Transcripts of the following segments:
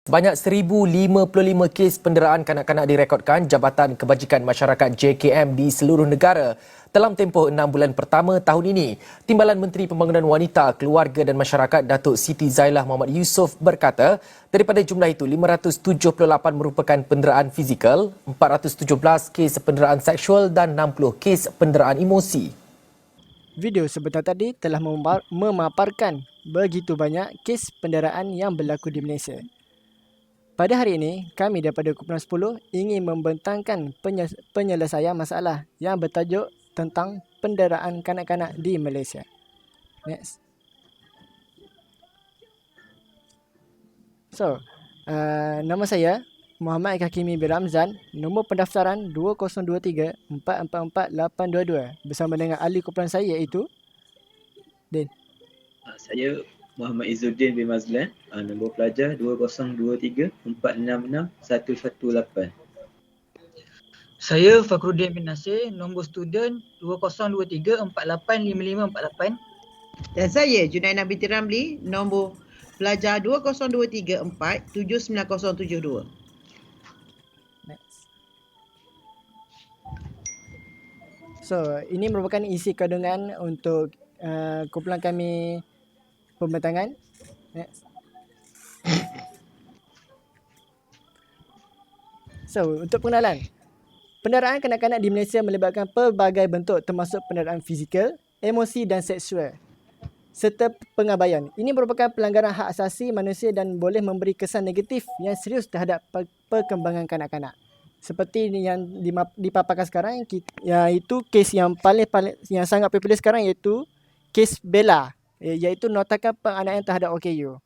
Sebanyak 1,055 kes penderaan kanak-kanak direkodkan Jabatan Kebajikan Masyarakat JKM di seluruh negara dalam tempoh 6 bulan pertama tahun ini. Timbalan Menteri Pembangunan Wanita, Keluarga dan Masyarakat Datuk Siti Zailah Muhammad Yusof berkata, daripada jumlah itu 578 merupakan penderaan fizikal, 417 kes penderaan seksual dan 60 kes penderaan emosi. Video sebentar tadi telah memaparkan begitu banyak kes penderaan yang berlaku di Malaysia. Pada hari ini, kami daripada Kumpulan 10 ingin membentangkan penyelesaian masalah yang bertajuk tentang penderaan kanak-kanak di Malaysia. Next. So, nama saya Muhammad Hakimi bin Ramzan, nombor pendaftaran 2023-444-822 bersama dengan ahli kumpulan saya iaitu Din. Saya Muhammad Izzuddin bin Mazlan, nombor pelajar 2023-466-118. Saya Fakhruddin bin Nasir, nombor student 2023-485548. Dan saya Junaina binti Ramli, nombor pelajar 2023-4797072. Next. So, ini merupakan isi kandungan untuk kumpulan kami pembentangan. Next. So, untuk pengenalan. Penderaan kanak-kanak di Malaysia melibatkan pelbagai bentuk termasuk penderaan fizikal, emosi dan seksual serta pengabaian. Ini merupakan pelanggaran hak asasi manusia dan boleh memberi kesan negatif yang serius terhadap perkembangan kanak-kanak. Seperti yang dipaparkan sekarang, iaitu kes yang paling yang sangat popular sekarang iaitu kes Bella, iaitu notakan penganiayaan terhadap OKU.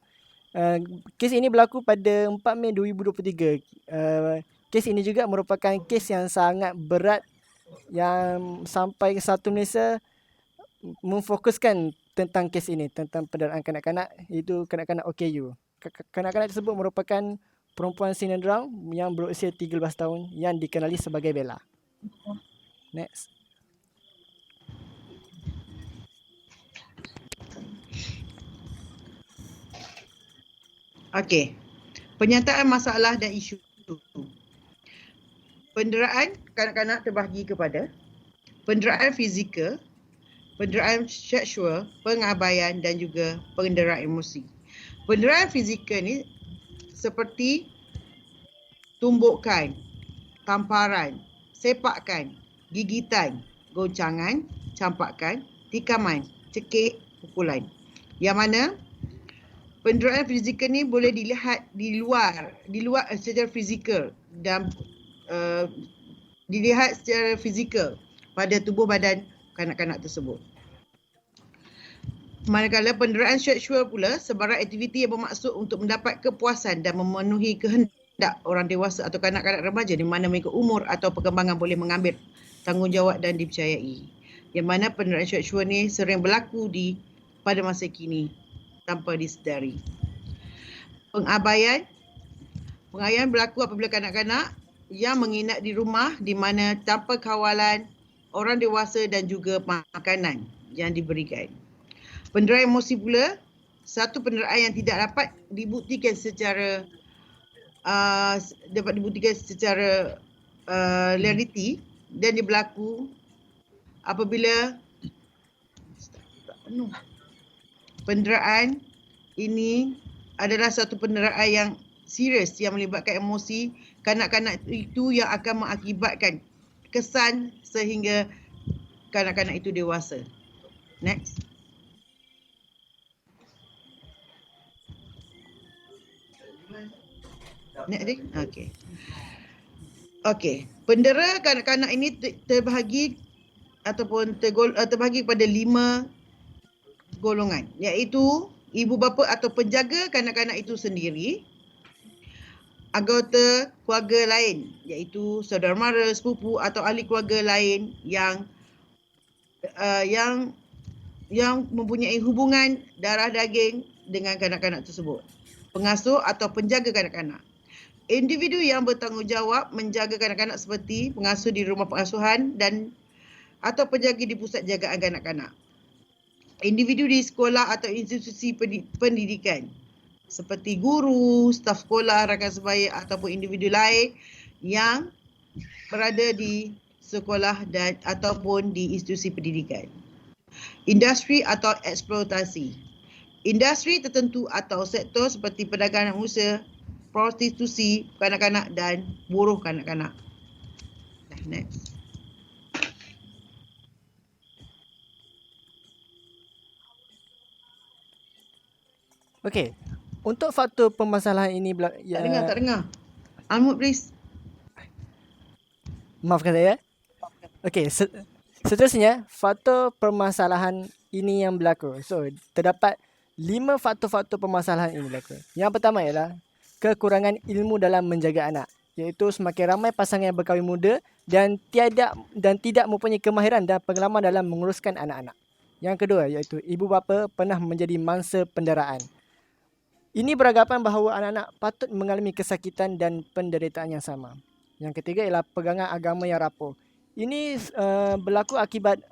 Kes ini berlaku pada 4 Mei 2023. Kes ini juga merupakan kes yang sangat berat yang sampai Satu Malaysia memfokuskan tentang kes ini, tentang penderaan kanak-kanak, iaitu kanak-kanak OKU. Kanak-kanak tersebut merupakan perempuan sinetron yang berusia 13 tahun yang dikenali sebagai Bella. Next. Okey. Penyataan masalah dan isu. Penderaan kanak-kanak terbahagi kepada penderaan fizikal, penderaan seksual, pengabaian dan juga penderaan emosi. Penderaan fizikal ni seperti tumbukan, tamparan, sepakan, gigitan, goncangan, campakan, tikaman, cekik, pukulan. Yang mana penderaan fizikal ni boleh dilihat di luar secara fizikal dan dilihat secara fizikal pada tubuh badan kanak-kanak tersebut. Manakala penderaan seksual pula sebarang aktiviti yang bermaksud untuk mendapat kepuasan dan memenuhi kehendak orang dewasa atau kanak-kanak remaja di mana mereka umur atau perkembangan boleh mengambil tanggungjawab dan dipercayai. Yang mana penderaan seksual ni sering berlaku pada masa kini tanpa disedari. Pengabaian berlaku apabila kanak-kanak yang menginap di rumah di mana tanpa kawalan orang dewasa dan juga makanan yang diberikan. Penderaan emosi pula, satu penderaan yang tidak dapat dibuktikan secara realiti dan dia berlaku apabila penderaan ini adalah satu penderaan yang serius yang melibatkan emosi kanak-kanak itu yang akan mengakibatkan kesan sehingga kanak-kanak itu dewasa. Next. Next. Okey. Pendera kanak-kanak ini terbahagi ataupun terbahagi kepada 5 golongan, iaitu ibu bapa atau penjaga kanak-kanak itu sendiri, anggota keluarga lain iaitu saudara mara, sepupu atau ahli keluarga lain yang mempunyai hubungan darah daging dengan kanak-kanak tersebut. Pengasuh atau penjaga kanak-kanak. Individu yang bertanggungjawab menjaga kanak-kanak seperti pengasuh di rumah pengasuhan dan atau penjaga di pusat jagaan kanak-kanak. Individu di sekolah atau institusi pendidikan. seperti guru, staf sekolah, rakan sebaya ataupun individu lain yang berada di sekolah dan ataupun di institusi pendidikan. Industri atau eksploitasi. Industri tertentu atau sektor seperti perdagangan usaha, prostitusi kanak-kanak dan buruh kanak-kanak. Next. Okey. Untuk faktor permasalahan ini Tak dengar. Unmute please. maafkan saya. Okey, seterusnya faktor permasalahan ini yang berlaku. So, terdapat 5 faktor-faktor permasalahan ini berlaku. Yang pertama ialah kekurangan ilmu dalam menjaga anak, iaitu semakin ramai pasangan yang berkahwin muda dan tidak mempunyai kemahiran dan pengalaman dalam menguruskan anak-anak. Yang kedua iaitu ibu bapa pernah menjadi mangsa penderaan. Ini beranggapan bahawa anak-anak patut mengalami kesakitan dan penderitaan yang sama. Yang ketiga ialah pegangan agama yang rapuh. Ini berlaku akibat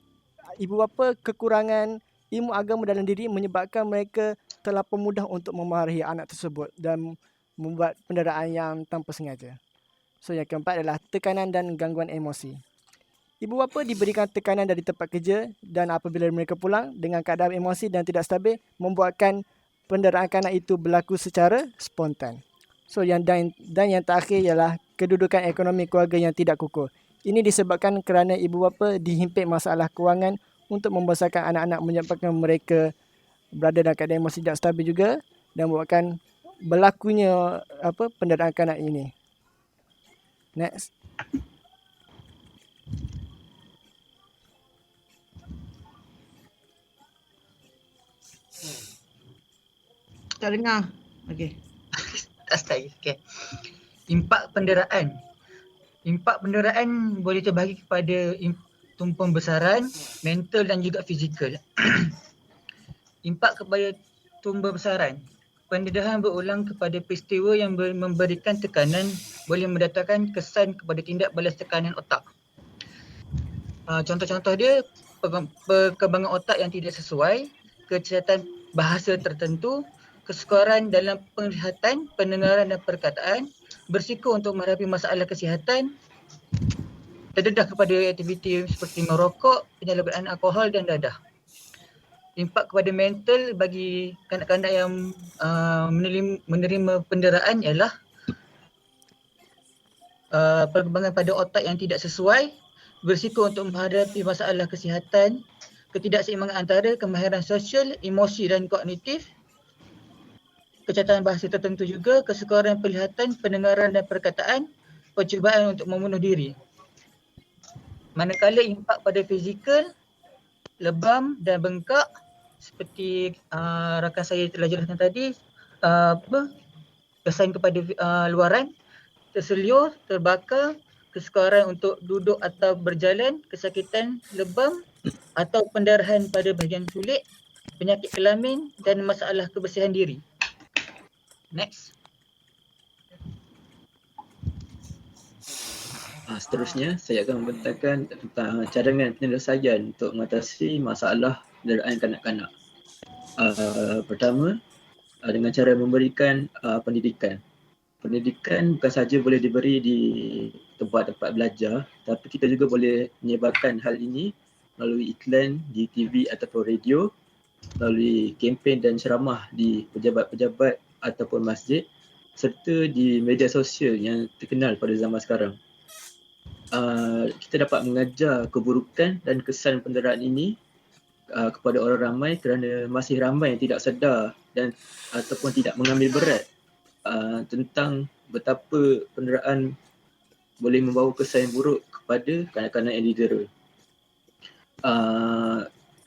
ibu bapa kekurangan ilmu agama dalam diri menyebabkan mereka terlalu mudah untuk memarahi anak tersebut dan membuat penderaan yang tanpa sengaja. So yang keempat adalah tekanan dan gangguan emosi. Ibu bapa diberikan tekanan dari tempat kerja dan apabila mereka pulang dengan keadaan emosi dan tidak stabil membuatkan penderaan kanak itu berlaku secara spontan. So yang yang terakhir ialah kedudukan ekonomi keluarga yang tidak kukuh. Ini disebabkan kerana ibu bapa dihimpit masalah kewangan untuk membesarkan anak-anak menyebabkan mereka berada dalam keadaan emosi tidak stabil juga dan membuatkan berlakunya penderaan kanak ini. Next. Tak dengar. Okey. Start. Okay. Impak penderaan. Impak penderaan boleh terbahagi kepada tumpuan besaran, mental dan juga fizikal. Impak kepada tumbuh besaran. Pendedahan berulang kepada peristiwa yang memberikan tekanan boleh mendatangkan kesan kepada tindak balas tekanan otak. Contoh-contoh dia, perkembangan otak yang tidak sesuai, kecacatan bahasa tertentu, kesukaran dalam penglihatan, pendengaran dan perkataan, bersiko untuk menghadapi masalah kesihatan, terdedah kepada aktiviti seperti merokok, penyalahgunaan alkohol dan dadah. Impak kepada mental bagi kanak-kanak yang menerima penderaan ialah perkembangan pada otak yang tidak sesuai, berisiko untuk menghadapi masalah kesihatan, ketidakseimbangan antara kemahiran sosial, emosi dan kognitif, kecacatan bahasa tertentu juga, kesukaran penglihatan, pendengaran dan perkataan, percubaan untuk membunuh diri. Manakala impak pada fizikal, lebam dan bengkak seperti rakan saya telah jelaskan tadi, kesan kepada luaran, terseluar, terbakar, kesukaran untuk duduk atau berjalan, kesakitan, lebam atau pendarahan pada bahagian kulit, penyakit kelamin dan masalah kebersihan diri. Next. Seterusnya, saya akan membentangkan tentang cadangan penyelesaian untuk mengatasi masalah penderaan kanak-kanak. Pertama, dengan cara memberikan pendidikan. Pendidikan bukan sahaja boleh diberi di tempat-tempat belajar, tapi kita juga boleh menyebarkan hal ini melalui iklan di TV ataupun radio, melalui kempen dan ceramah di pejabat-pejabat ataupun masjid, serta di media sosial yang terkenal pada zaman sekarang. Kita dapat mengajar keburukan dan kesan penderaan ini kepada orang ramai kerana masih ramai yang tidak sedar dan ataupun tidak mengambil berat tentang betapa penderaan boleh membawa kesan yang buruk kepada kanak-kanak yang didera.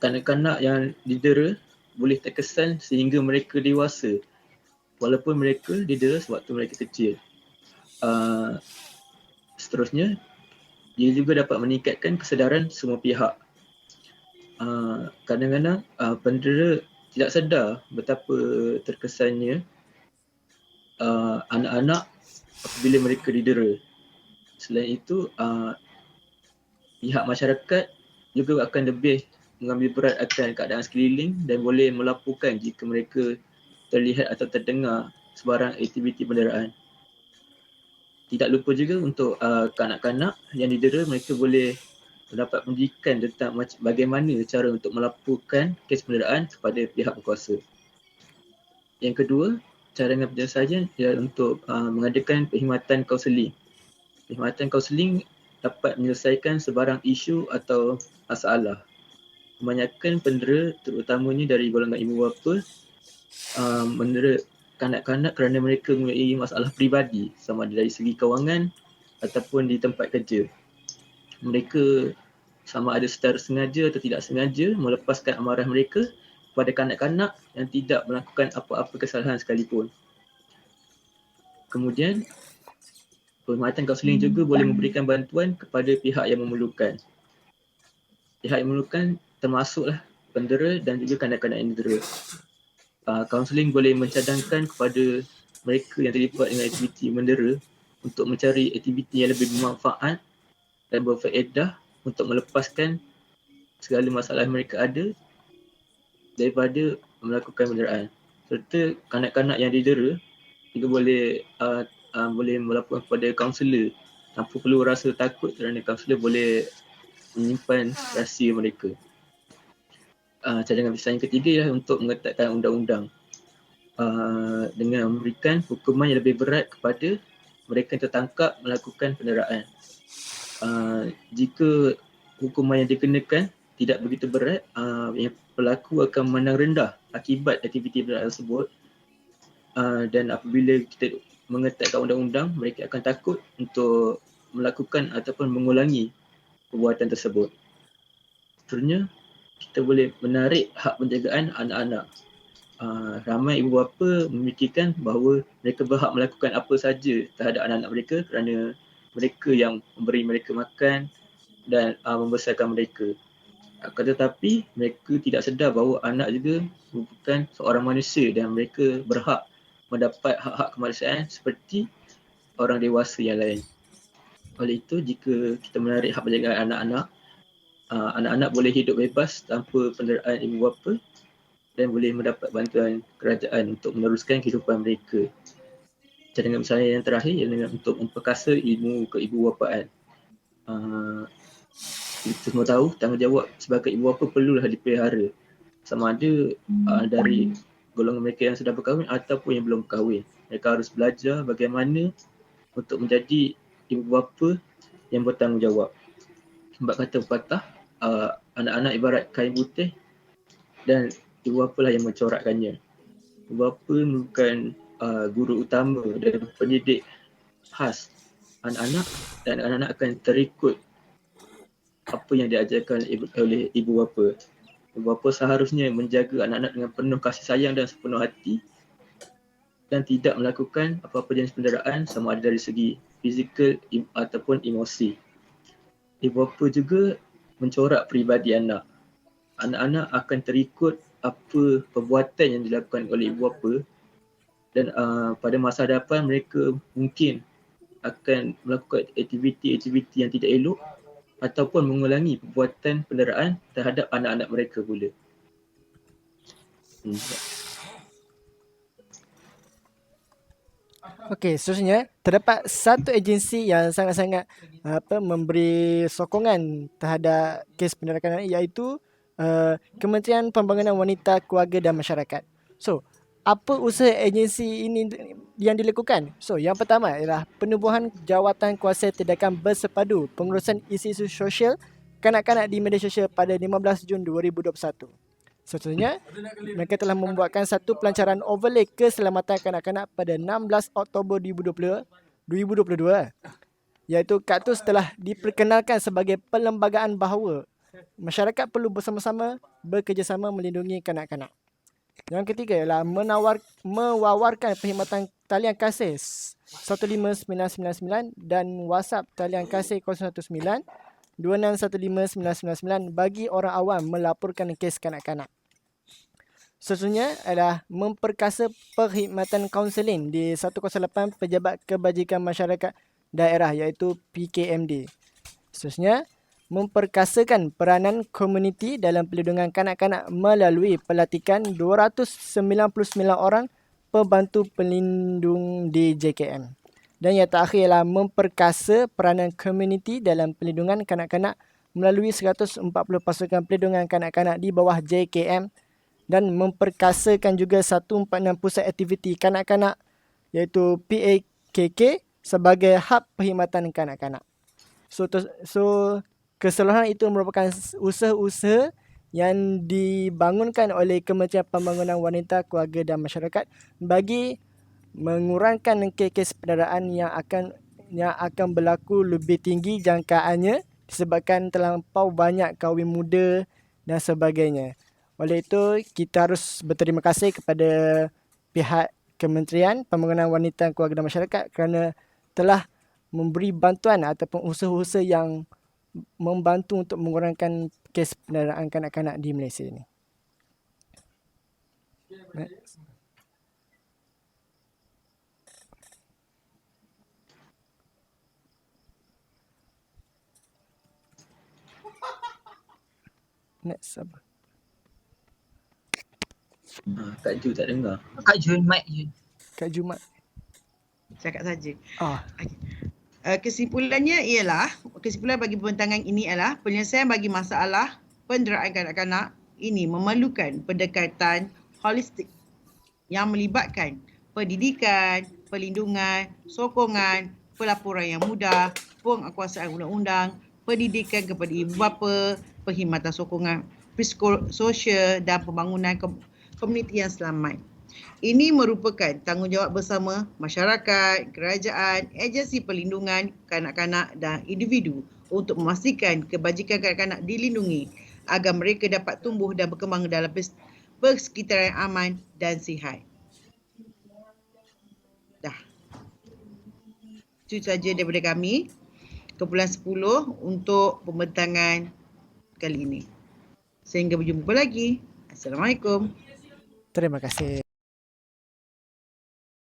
Kanak-kanak yang didera boleh terkesan sehingga mereka dewasa walaupun mereka didera sewaktu mereka kecil. Seterusnya, ia juga dapat meningkatkan kesedaran semua pihak. Kadang-kadang pendera tidak sedar betapa terkesannya anak-anak apabila mereka didera. Selain itu, pihak masyarakat juga akan lebih mengambil berat akan keadaan sekeliling dan boleh melaporkan jika mereka terlihat atau terdengar sebarang aktiviti penderaan. Tidak lupa juga untuk kanak-kanak yang didera, mereka boleh mendapat pendidikan tentang bagaimana cara untuk melaporkan kes penderaan kepada pihak berkuasa. Yang kedua, cadangan penyelesaian ialah untuk mengadakan perkhidmatan kaunseling. Perkhidmatan kaunseling dapat menyelesaikan sebarang isu atau masalah. Kebanyakan pendera, terutamanya dari golongan ibu bapa, mendera kanak-kanak kerana mereka mempunyai masalah peribadi, sama ada dari segi kewangan ataupun di tempat kerja. Mereka sama ada secara sengaja atau tidak sengaja melepaskan amarah mereka kepada kanak-kanak yang tidak melakukan apa-apa kesalahan sekalipun. Kemudian, perkhidmatan kaunseling juga boleh memberikan bantuan kepada pihak yang memerlukan. Pihak yang memerlukan termasuklah pendera dan juga kanak-kanak yang didera. Kaunseling boleh mencadangkan kepada mereka yang terlibat dengan aktiviti mendera untuk mencari aktiviti yang lebih bermanfaat dan berfaedah untuk melepaskan segala masalah yang mereka ada daripada melakukan penderaan. Serta kanak-kanak yang didera juga boleh melaporkan kepada kaunselor tanpa perlu rasa takut kerana kaunselor boleh menyimpan rahsia mereka. Cadangan penyelesaian ketiga ialah untuk mengetatkan undang-undang dengan memberikan hukuman yang lebih berat kepada mereka yang tertangkap melakukan penderaan. Jika hukuman yang dikenakan tidak begitu berat, yang pelaku akan memandang rendah akibat aktiviti penderaan tersebut, dan apabila kita mengetatkan undang-undang, mereka akan takut untuk melakukan ataupun mengulangi perbuatan tersebut. Seterusnya, kita boleh menarik hak penjagaan anak-anak. Ramai ibu bapa memikirkan bahawa mereka berhak melakukan apa saja terhadap anak-anak mereka kerana mereka yang memberi mereka makan dan membesarkan mereka. Akan tetapi mereka tidak sedar bahawa anak juga merupakan seorang manusia dan mereka berhak mendapat hak-hak kemanusiaan seperti orang dewasa yang lain. Oleh itu, jika kita menarik hak penjagaan anak-anak, anak-anak boleh hidup bebas tanpa penderaan ibu bapa dan boleh mendapat bantuan kerajaan untuk meneruskan kehidupan mereka. Cadangan saya yang terakhir ialah untuk memperkasa ilmu keibu-bapaan. Kita semua tahu tanggungjawab sebagai ibu bapa perlulah dipelihara, sama ada dari golongan mereka yang sudah berkahwin ataupun yang belum berkahwin. Mereka harus belajar bagaimana untuk menjadi ibu bapa yang bertanggungjawab. Sebab kata pepatah, anak-anak ibarat kain putih dan ibu bapa lah yang mencorakkannya. Ibu bapa merupakan guru utama dan pendidik khas anak-anak, dan anak-anak akan terikut apa yang diajarkan oleh ibu bapa. Ibu bapa seharusnya menjaga anak-anak dengan penuh kasih sayang dan sepenuh hati dan tidak melakukan apa-apa jenis penderaan sama ada dari segi fizikal ataupun emosi. Ibu bapa juga mencorak peribadi anak. Anak-anak akan terikut apa perbuatan yang dilakukan oleh ibu bapa dan pada masa hadapan mereka mungkin akan melakukan aktiviti-aktiviti yang tidak elok ataupun mengulangi perbuatan penderaan terhadap anak-anak mereka pula. Okey, seterusnya terdapat satu agensi yang sangat-sangat memberi sokongan terhadap kes penderakan iaitu Kementerian Pembangunan Wanita, Keluarga dan Masyarakat. So, apa usaha agensi ini yang dilakukan? So, yang pertama ialah penubuhan jawatan kuasa tindakan bersepadu pengurusan isu-isu sosial kanak-kanak di media sosial pada 15 Jun 2021. Seterusnya, mereka telah membuatkan satu pelancaran overlay keselamatan kanak-kanak pada 16 Oktober 2022, iaitu Kaktus telah diperkenalkan sebagai perlembagaan bahawa masyarakat perlu bersama-sama bekerjasama melindungi kanak-kanak. Yang ketiga ialah mewawarkan perkhidmatan talian kasih 159999 dan WhatsApp talian kasih 019 2615 999 bagi orang awam melaporkan kes kanak-kanak. Seterusnya adalah memperkasa perkhidmatan kaunseling di 108 Pejabat Kebajikan Masyarakat Daerah iaitu PKMD. Seterusnya, memperkasakan peranan komuniti dalam perlindungan kanak-kanak melalui pelatihan 299 orang pembantu pelindung di JKM. Dan yang terakhir ialah memperkasa peranan komuniti dalam pelindungan kanak-kanak melalui 140 pasukan pelindungan kanak-kanak di bawah JKM dan memperkasakan juga 146 pusat aktiviti kanak-kanak iaitu PAKK sebagai hub perkhidmatan kanak-kanak. So keseluruhan itu merupakan usaha-usaha yang dibangunkan oleh Kementerian Pembangunan Wanita, Keluarga dan Masyarakat bagi mengurangkan kes penderaan yang akan berlaku lebih tinggi jangkaannya disebabkan terlampau banyak kahwin muda dan sebagainya. Oleh itu, kita harus berterima kasih kepada pihak Kementerian Pembangunan Wanita, Keluarga dan Masyarakat kerana telah memberi bantuan ataupun usaha-usaha yang membantu untuk mengurangkan kes penderaan kanak-kanak di Malaysia ini. Next. Next apa? Kak Ju tak dengar. Kak Jun, mic Jun. Kak Jumat. Cakap saja. Ah, Kesimpulan bagi pembentangan ini adalah penyelesaian bagi masalah penderaan kanak-kanak ini memerlukan pendekatan holistik yang melibatkan pendidikan, perlindungan, sokongan, pelaporan yang mudah, penguasaan undang-undang, pendidikan kepada ibu bapa, perkhidmatan sokongan psikososial dan pembangunan komuniti yang selamat. Ini merupakan tanggungjawab bersama masyarakat, kerajaan, agensi perlindungan kanak-kanak dan individu untuk memastikan kebajikan kanak-kanak dilindungi agar mereka dapat tumbuh dan berkembang dalam persekitaran yang aman dan sihat. Dah. Itu saja daripada kami. Kumpulan 10 untuk pembentangan kali ini. Sehingga berjumpa lagi. Assalamualaikum. terima kasih.